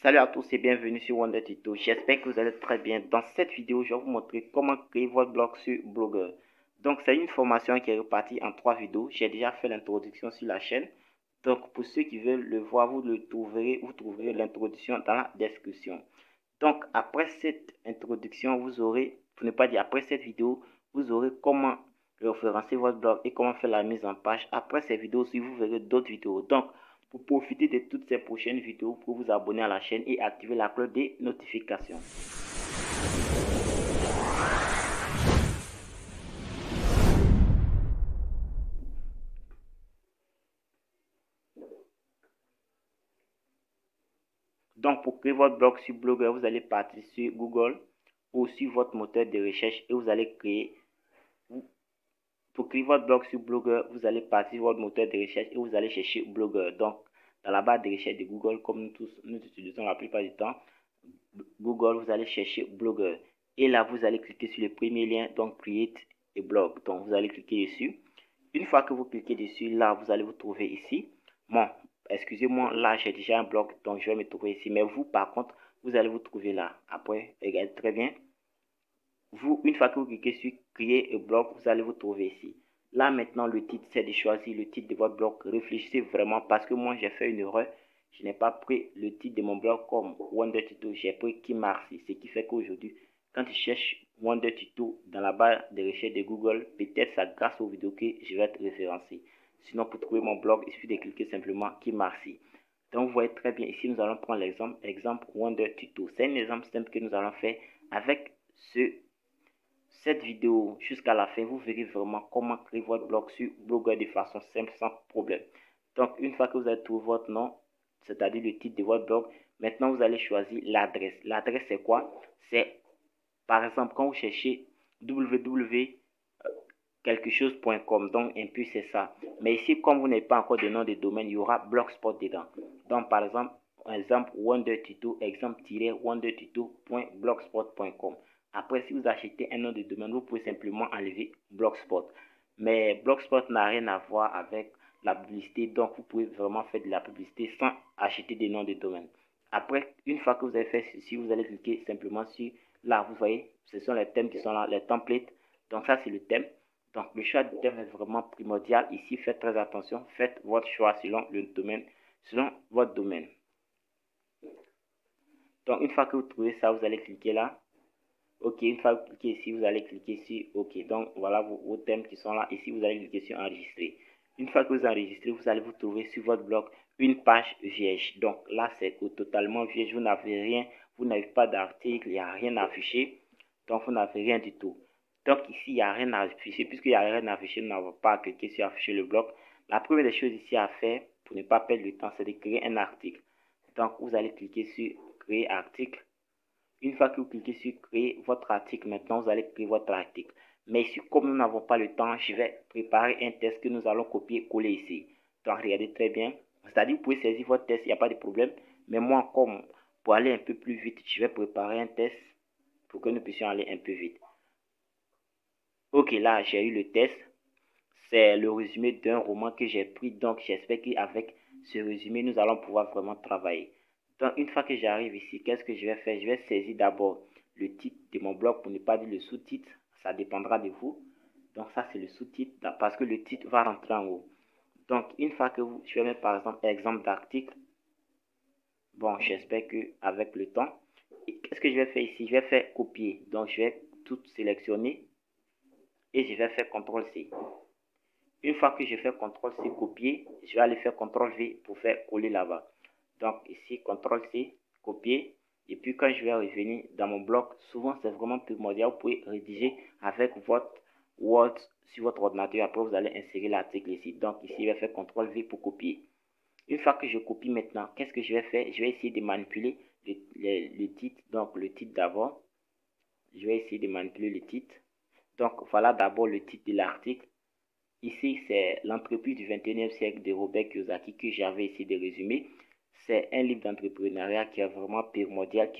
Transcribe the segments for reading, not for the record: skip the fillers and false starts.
Salut à tous et bienvenue sur Wonder Tuto. J'espère que vous allez très bien. Dans cette vidéo, je vais vous montrer comment créer votre blog sur Blogger. Donc, c'est une formation qui est répartie en 3 vidéos. J'ai déjà fait l'introduction sur la chaîne. Donc, pour ceux qui veulent le voir, vous trouverez l'introduction dans la description. Donc, après cette introduction, pour ne pas dire après cette vidéo, vous aurez comment référencer votre blog et comment faire la mise en page. Après ces vidéos, si vous verrez d'autres vidéos. Donc, pour profiter de toutes ces prochaines vidéos, vous pouvez vous abonner à la chaîne et activer la cloche des notifications. Donc, pour créer votre blog sur Blogger, vous allez partir sur Google ou sur votre moteur de recherche et vous allez créer. Pour créer votre blog sur Blogger, vous allez partir sur votre moteur de recherche et vous allez chercher Blogger. Donc, dans la barre de recherche de Google, comme nous utilisons la plupart du temps, Google, vous allez chercher Blogger. Et là, vous allez cliquer sur le premier lien, donc Create a blog. Donc, vous allez cliquer dessus. Une fois que vous cliquez dessus, là, vous allez vous trouver ici. Bon, excusez-moi, là, j'ai déjà un blog, donc je vais me trouver ici. Mais vous, par contre, vous allez vous trouver là. Après, regardez très bien. Une fois que vous cliquez sur Créer un blog, vous allez vous trouver ici. Là, maintenant, le titre, c'est de choisir le titre de votre blog. Réfléchissez vraiment parce que moi, j'ai fait une erreur. Je n'ai pas pris le titre de mon blog comme Wonder Tuto. J'ai pris Kimarsi. Ce qui fait qu'aujourd'hui, quand tu cherches Wonder Tuto dans la barre de recherche de Google, peut-être ça grâce aux vidéos que je vais être référencé. Sinon, pour trouver mon blog, il suffit de cliquer simplement Kimarsi. Donc, vous voyez très bien ici, nous allons prendre l'exemple Wonder Tuto. C'est un exemple simple que nous allons faire avec cette vidéo jusqu'à la fin. Vous verrez vraiment comment créer votre blog sur Blogger de façon simple, sans problème. Donc, une fois que vous avez trouvé votre nom, c'est-à-dire le titre de votre blog, maintenant vous allez choisir l'adresse. L'adresse, c'est quoi? C'est, par exemple, quand vous cherchez www quelque chose.com, donc un peu c'est ça. Mais ici, comme vous n'avez pas encore de nom de domaine, il y aura Blogspot dedans. Donc, par exemple, Wonder Tuto, exemple-wondertuto.blogspot.com. Après, si vous achetez un nom de domaine, vous pouvez simplement enlever Blogspot. Mais Blogspot n'a rien à voir avec la publicité, donc vous pouvez vraiment faire de la publicité sans acheter des noms de domaine. Après, une fois que vous avez fait ceci, vous allez cliquer simplement sur là, vous voyez, ce sont les thèmes qui sont là, les templates. Donc ça, c'est le thème. Donc le choix du thème est vraiment primordial. Ici, faites très attention, faites votre choix selon le domaine, selon votre domaine. Donc une fois que vous trouvez ça, vous allez cliquer là. Ok, une fois que vous cliquez ici, vous allez cliquer sur OK. Donc voilà vos thèmes qui sont là. Ici, vous allez cliquer sur enregistrer. Une fois que vous enregistrez, vous allez vous trouver sur votre blog une page vierge. Donc là, c'est totalement vierge. Vous n'avez rien, vous n'avez pas d'article, il n'y a rien affiché. Donc vous n'avez rien du tout. Donc ici, il n'y a rien à afficher. Puisqu'il n'y a rien à afficher, nous n'avons pas à cliquer sur afficher le blog. La première des choses ici à faire, pour ne pas perdre le temps, c'est de créer un article. Donc vous allez cliquer sur créer article. Une fois que vous cliquez sur créer votre article, maintenant vous allez créer votre article. Mais ici, comme nous n'avons pas le temps, je vais préparer un test que nous allons copier-coller ici. Donc regardez très bien. C'est-à-dire vous pouvez saisir votre test, il n'y a pas de problème. Mais moi, comme pour aller un peu plus vite, je vais préparer un test pour que nous puissions aller un peu vite. Ok, là j'ai eu le test. C'est le résumé d'un roman que j'ai pris. Donc j'espère qu'avec ce résumé, nous allons pouvoir vraiment travailler. Donc une fois que j'arrive ici, qu'est-ce que je vais faire? Je vais saisir d'abord le titre de mon blog pour ne pas dire le sous-titre. Ça dépendra de vous. Donc ça c'est le sous-titre parce que le titre va rentrer en haut. Donc une fois que je vais mettre par exemple d'article. Bon, j'espère qu'avec le temps. Qu'est-ce que je vais faire ici? Je vais faire copier. Donc je vais tout sélectionner et je vais faire CTRL-C. Une fois que je fais CTRL-C copier, je vais aller faire CTRL-V pour faire coller là-bas. Donc ici, CTRL-C, copier. Et puis quand je vais revenir dans mon bloc, souvent c'est vraiment primordial. Vous pouvez rédiger avec votre Word sur votre ordinateur. Après, vous allez insérer l'article ici. Donc ici, je vais faire CTRL-V pour copier. Une fois que je copie maintenant, qu'est-ce que je vais faire? Je vais essayer de manipuler le titre. Donc le titre d'abord. Je vais essayer de manipuler le titre. Donc voilà d'abord le titre de l'article. Ici, c'est l'entreprise du 21e siècle de Robert Kiyosaki que j'avais essayé de résumer. C'est un livre d'entrepreneuriat qui est vraiment primordial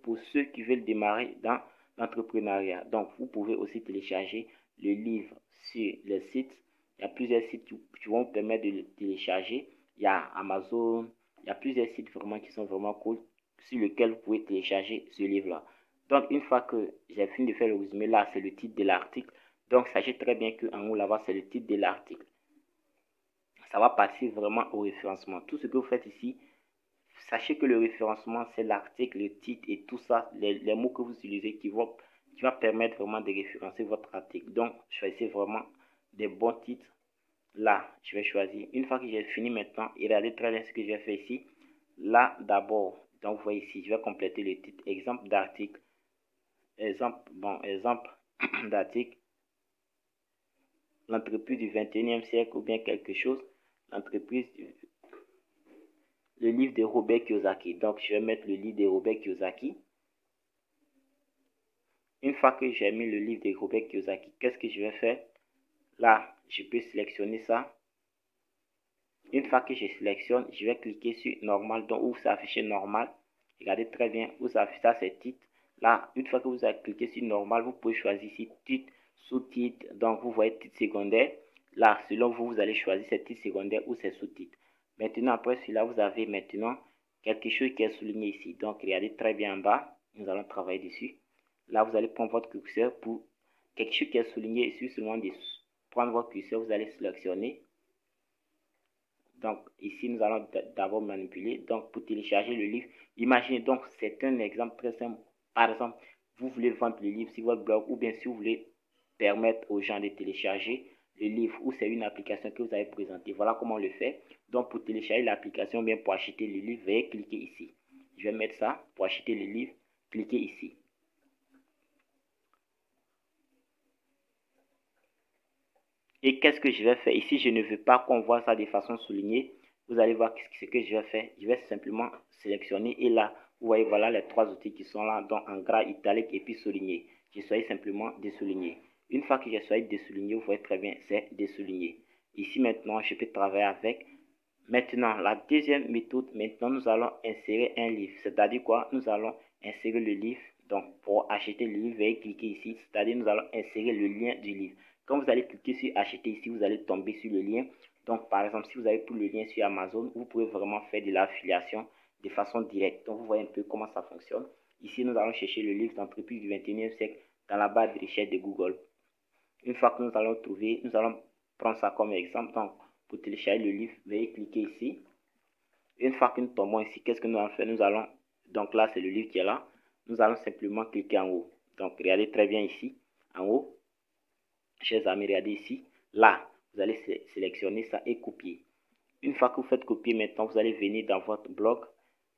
pour ceux qui veulent démarrer dans l'entrepreneuriat. Donc, vous pouvez aussi télécharger le livre sur le site. Il y a plusieurs sites qui vont vous permettre de le télécharger. Il y a Amazon, il y a plusieurs sites vraiment qui sont vraiment cool. sur lequel vous pouvez télécharger ce livre-là. Donc, une fois que j'ai fini de faire le résumé, là, c'est le titre de l'article. Donc, sachez très bien qu'en haut, là-bas, c'est le titre de l'article. Ça va passer vraiment au référencement. Tout ce que vous faites ici, sachez que le référencement, c'est l'article, le titre et tout ça, les mots que vous utilisez qui va permettre vraiment de référencer votre article. Donc, choisissez vraiment des bons titres. Là, je vais choisir. Une fois que j'ai fini maintenant, regardez très bien ce que j'ai fait ici. Là, d'abord, donc vous voyez ici, je vais compléter le titre. Exemple d'article. Exemple d'article. L'entreprise du 21e siècle ou bien quelque chose. L'entreprise le livre de Robert Kiyosaki. Donc, je vais mettre le livre de Robert Kiyosaki. Une fois que j'ai mis le livre de Robert Kiyosaki, qu'est-ce que je vais faire? Là, je peux sélectionner ça. Une fois que je sélectionne, je vais cliquer sur normal, donc où s'affiche normal. Regardez très bien où s'affiche ça, c'est titre. Là, une fois que vous avez cliqué sur normal, vous pouvez choisir ici titre, sous-titre. Donc, vous voyez titre secondaire. Là, selon vous, vous allez choisir c'est titre secondaire ou c'est sous-titre. Maintenant, après celui-là, vous avez maintenant quelque chose qui est souligné ici. Donc, regardez très bien en bas. Nous allons travailler dessus. Là, vous allez prendre votre curseur pour quelque chose qui est souligné ici. Seulement de prendre votre curseur, vous allez sélectionner. Donc, ici, nous allons d'abord manipuler. Donc, pour télécharger le livre, imaginez donc, c'est un exemple très simple. Par exemple, vous voulez vendre le livre sur votre blog ou bien si vous voulez permettre aux gens de télécharger le livre ou c'est une application que vous avez présentée. Voilà comment on le fait. Donc, pour télécharger l'application ou bien pour acheter le livre, veuillez cliquer ici. Je vais mettre ça. Pour acheter le livre, cliquez ici. Et qu'est-ce que je vais faire? Ici, je ne veux pas qu'on voit ça de façon soulignée. Vous allez voir ce que je vais faire. Je vais simplement sélectionner et là, vous voyez, voilà les trois outils qui sont là, donc en gras, italique et puis souligné. Je choisis simplement dessouligner. Une fois que j'ai choisi dessouligner, vous voyez très bien, c'est dessouligner. Ici maintenant, je peux travailler avec. Maintenant, la deuxième méthode, maintenant, nous allons insérer un livre. C'est-à-dire quoi? Nous allons insérer le livre. Donc, pour acheter le livre, veuillez cliquer ici. C'est-à-dire, nous allons insérer le lien du livre. Quand vous allez cliquer sur acheter ici, vous allez tomber sur le lien. Donc, par exemple, si vous avez pris le lien sur Amazon, vous pouvez vraiment faire de l'affiliation de façon directe. Donc, vous voyez un peu comment ça fonctionne. Ici, nous allons chercher le livre d'entreprise du 21e siècle dans la barre de recherche de Google. Une fois que nous allons trouver, nous allons prendre ça comme exemple. Donc, pour télécharger le livre, veuillez cliquer ici. Une fois que nous tombons ici, qu'est-ce que nous allons faire? Nous allons, donc là, c'est le livre qui est là. Nous allons simplement cliquer en haut. Donc, regardez très bien ici, en haut. Chers amis, regardez ici. Là, vous allez sélectionner ça et copier. Une fois que vous faites copier, maintenant, vous allez venir dans votre blog.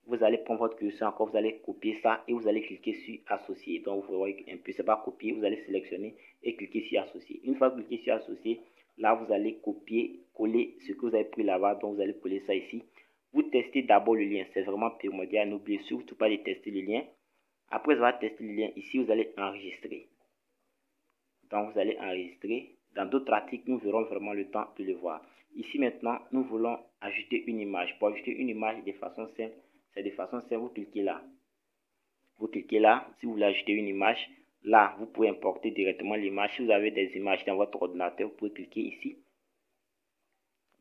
Vous allez prendre votre curseur encore, vous allez copier ça et vous allez cliquer sur associer. Donc, vous voyez un peu, c'est pas copier, vous allez sélectionner et cliquer sur associer. Une fois que vous cliquez sur associer, là, vous allez copier, coller ce que vous avez pris là-bas. Donc, vous allez coller ça ici. Vous testez d'abord le lien, c'est vraiment primordial. N'oubliez surtout pas de tester le lien. Après avoir testé le lien, ici, vous allez enregistrer. Donc, vous allez enregistrer. Dans d'autres articles, nous verrons vraiment le temps de le voir. Ici, maintenant, nous voulons ajouter une image. Pour ajouter une image de façon simple, c'est de façon simple, vous cliquez là. Vous cliquez là. Si vous voulez ajouter une image, là, vous pouvez importer directement l'image. Si vous avez des images dans votre ordinateur, vous pouvez cliquer ici.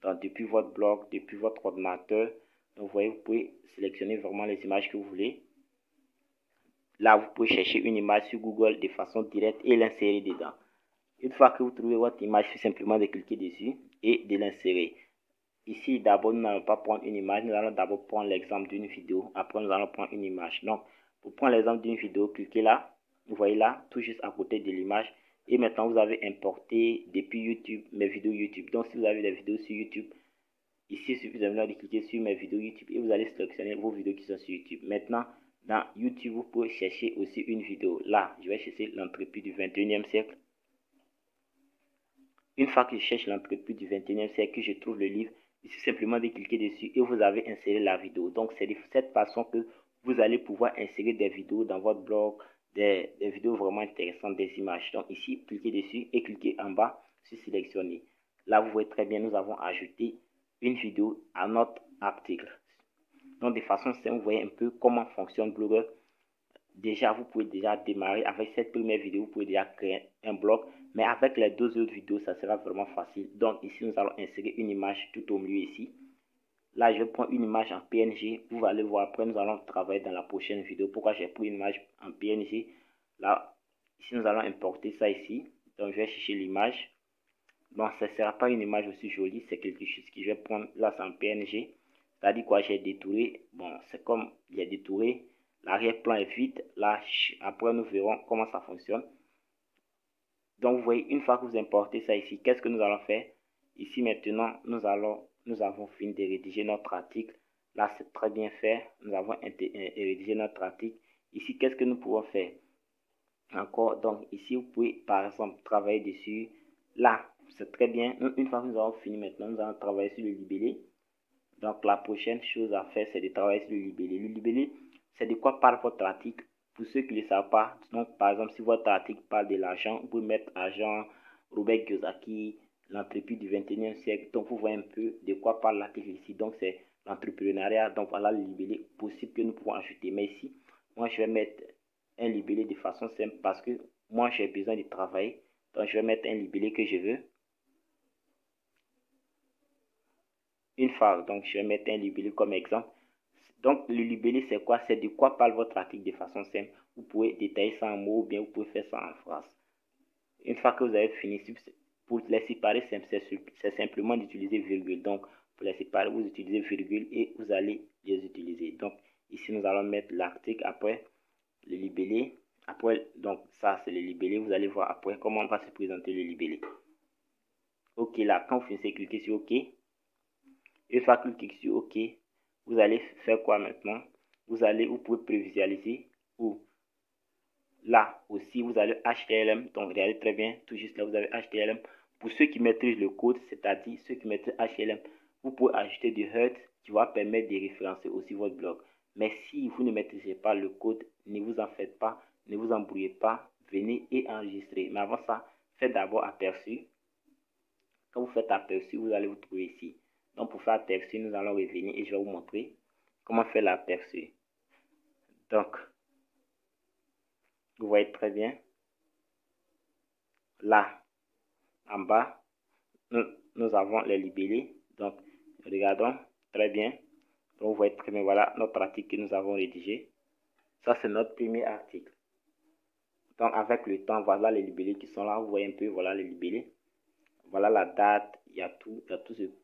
Donc, depuis votre blog, depuis votre ordinateur, donc, vous voyez, vous pouvez sélectionner vraiment les images que vous voulez. Là, vous pouvez chercher une image sur Google de façon directe et l'insérer dedans. Une fois que vous trouvez votre image, il suffit simplement de cliquer dessus et de l'insérer. Ici, d'abord, nous n'allons pas prendre une image, nous allons d'abord prendre l'exemple d'une vidéo. Après, nous allons prendre une image. Donc, pour prendre l'exemple d'une vidéo, cliquez là. Vous voyez là, tout juste à côté de l'image. Et maintenant, vous avez importé depuis YouTube mes vidéos YouTube. Donc, si vous avez des vidéos sur YouTube, ici, il suffit de cliquer sur mes vidéos YouTube et vous allez sélectionner vos vidéos qui sont sur YouTube. Maintenant, dans YouTube, vous pouvez chercher aussi une vidéo. Là, je vais chercher l'entreprise du 21e siècle. Une fois que je cherche l'entreprise du 21e siècle, que je trouve le livre, il suffit simplement de cliquer dessus et vous avez inséré la vidéo. Donc, c'est de cette façon que vous allez pouvoir insérer des vidéos dans votre blog, des vidéos vraiment intéressantes, des images. Donc, ici, cliquez dessus et cliquez en bas sur sélectionner. Là, vous voyez très bien, nous avons ajouté une vidéo à notre article. Donc, de façon simple, vous voyez un peu comment fonctionne Blogger. Déjà, vous pouvez déjà démarrer avec cette première vidéo, vous pouvez déjà créer un blog, mais avec les deux autres vidéos, ça sera vraiment facile. Donc ici, nous allons insérer une image tout au milieu ici. Là, je prends une image en PNG. Vous allez voir après, nous allons travailler dans la prochaine vidéo. Pourquoi j'ai pris une image en PNG. Là, ici, nous allons importer ça ici. Donc, je vais chercher l'image. Bon, ça ne sera pas une image aussi jolie. C'est quelque chose que je vais prendre. Là, c'est en PNG. C'est-à-dire quoi, j'ai détouré. Bon, c'est comme il y a détouré. L'arrière-plan est vide. Là, après, nous verrons comment ça fonctionne. Donc, vous voyez, une fois que vous importez ça ici, qu'est-ce que nous allons faire? Ici, maintenant, nous avons fini de rédiger notre article. Là, c'est très bien fait. Nous avons rédigé notre article. Ici, qu'est-ce que nous pouvons faire? Encore, donc, ici, vous pouvez, par exemple, travailler dessus. Là, c'est très bien. Une fois que nous avons fini maintenant, nous allons travailler sur le libellé. Donc, la prochaine chose à faire, c'est de travailler sur le libellé. Le libellé, c'est de quoi parle votre article? Pour ceux qui ne le savent pas, donc, par exemple, si votre article parle de l'argent, vous pouvez mettre agent Robert Kiyosaki, l'entreprise du 21e siècle. Donc, vous voyez un peu de quoi parle l'article ici. Donc, c'est l'entrepreneuriat. Donc, voilà le libellé possible que nous pouvons ajouter. Mais ici, moi, je vais mettre un libellé de façon simple parce que moi, j'ai besoin de travailler. Donc, je vais mettre un libellé que je veux. Une fois, donc, je vais mettre un libellé comme exemple. Donc, le libellé, c'est quoi? C'est de quoi parle votre article de façon simple. Vous pouvez détailler ça en mots ou bien vous pouvez faire ça en phrase. Une fois que vous avez fini, pour les séparer, c'est simplement d'utiliser virgule. Donc, pour les séparer, vous utilisez virgule et vous allez les utiliser. Donc, ici, nous allons mettre l'article après le libellé. Après, donc, ça, c'est le libellé. Vous allez voir après comment va se présenter le libellé. OK, là, quand vous finissez, cliquez sur OK. Une fois que vous cliquez sur OK, vous allez faire quoi maintenant? Vous pouvez prévisualiser ou là aussi, vous allez HTML. Donc, regardez très bien, tout juste là, vous avez HTML. Pour ceux qui maîtrisent le code, c'est-à-dire ceux qui maîtrisent HTML, vous pouvez ajouter du HUD qui va permettre de référencer aussi votre blog. Mais si vous ne maîtrisez pas le code, ne vous en faites pas, ne vous embrouillez pas, venez et enregistrez. Mais avant ça, faites d'abord aperçu. Quand vous faites aperçu, vous allez vous trouver ici. Donc, pour faire aperçu, nous allons revenir et je vais vous montrer comment faire l'aperçu. Donc, vous voyez très bien. Là, en bas, nous avons les libellés. Donc, regardons très bien. Donc, vous voyez très bien, voilà notre article que nous avons rédigé. Ça, c'est notre premier article. Donc, avec le temps, voilà les libellés qui sont là. Vous voyez un peu, voilà les libellés. Voilà la date, il y a tout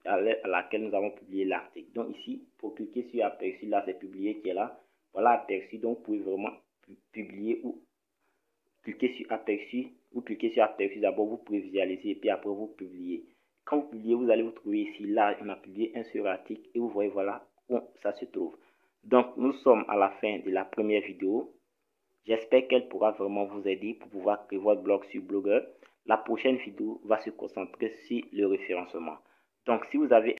à laquelle nous avons publié l'article. Donc, ici, pour cliquer sur aperçu, là, c'est publié qui est là. Voilà aperçu, donc vous pouvez vraiment publier ou cliquez sur aperçu. Vous cliquez sur aperçu, d'abord vous pouvez visualiser et puis après vous publiez. Quand vous publiez, vous allez vous trouver ici, là, on a publié un seul article et vous voyez, voilà où ça se trouve. Donc, nous sommes à la fin de la première vidéo. J'espère qu'elle pourra vraiment vous aider pour pouvoir créer votre blog sur Blogueur. La prochaine vidéo va se concentrer sur le référencement. Donc, si vous avez